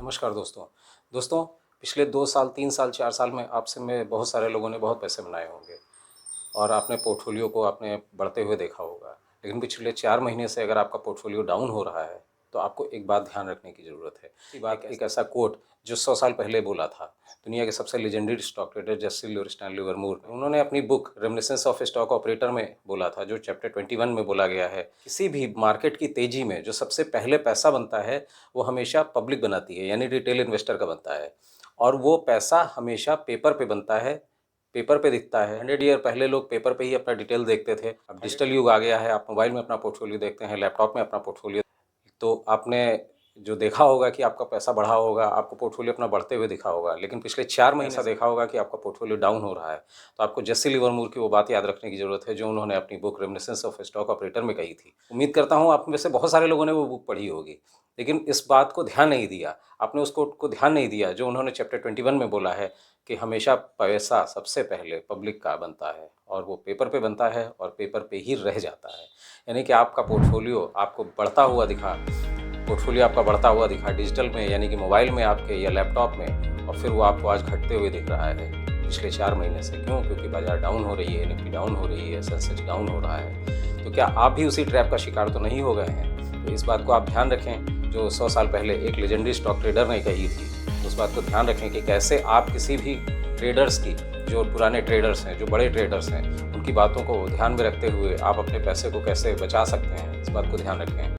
नमस्कार दोस्तों। पिछले 2 साल, 3 साल, 4 साल में आपसे में बहुत सारे लोगों ने बहुत पैसे बनाए होंगे और आपने पोर्टफोलियो को आपने बढ़ते हुए देखा होगा। लेकिन पिछले 4 महीने से अगर आपका पोर्टफोलियो डाउन हो रहा है, तो आपको एक बात ध्यान रखने की ज़रूरत है। एक ऐसा कोट जो 100 साल पहले बोला था, दुनिया के सबसे legendary stock trader Jassi Stanley Livermore ने। उन्होंने अपनी book reminiscence of A stock operator में बोला था, जो चैप्टर 21 में बोला गया है, किसी भी मार्केट की तेज़ी में जो सबसे पहले पैसा बनता है, वो हमेशा पब्लिक बनाती है, यानी रिटेल इन्वेस्टर का बनता है। और वो पैसा हमेशा पेपर पे बनता है, पेपर पे दिखता है। 100 ईयर पहले लोग पेपर पे ही अपना डिटेल देखते थे। अब डिजिटल युग आ गया है, आप मोबाइल में अपना पोर्टफोलियो देखते हैं, लैपटॉप में अपना पोर्टफोलियो। तो आपने जो देखा होगा कि आपका पैसा बढ़ा होगा, आपको पोर्टफोलियो अपना बढ़ते हुए दिखा होगा, लेकिन पिछले 4 महीने से देखा होगा कि आपका पोर्टफोलियो डाउन हो रहा है। तो आपको जस्सी लिवरमोर की वो बात याद रखने की ज़रूरत है, जो उन्होंने अपनी book reminiscence of A stock operator में कही थी। उम्मीद करता हूँ आप में से बहुत सारे लोगों ने वो बुक पढ़ी होगी, लेकिन इस बात को ध्यान नहीं दिया, आपने उस कोट को ध्यान नहीं दिया जो उन्होंने चैप्टर 21 में बोला है कि हमेशा पैसा सबसे पहले पब्लिक का बनता है और वो पेपर पे बनता है और पेपर पे ही रह जाता है। यानी कि आपका पोर्टफोलियो आपको बढ़ता हुआ दिखा, डिजिटल में, यानी कि मोबाइल में आपके या लैपटॉप में, और फिर वो आपको आज घटते हुए दिख रहा है पिछले 4 महीने से। क्यों? क्योंकि बाज़ार डाउन हो रही है, निफ्टी डाउन हो रही है, सेंसेक्स डाउन हो रहा है। तो क्या आप भी उसी ट्रैप का शिकार तो नहीं हो गए हैं? तो इस बात को आप ध्यान रखें, जो 100 साल पहले एक लेजेंडरी स्टॉक ट्रेडर ने कही थी। उस बात को ध्यान रखें कि कैसे आप किसी भी ट्रेडर्स की, जो पुराने ट्रेडर्स हैं, जो बड़े ट्रेडर्स हैं, उनकी बातों को ध्यान में रखते हुए आप अपने पैसे को कैसे बचा सकते हैं, इस बात को ध्यान रखें।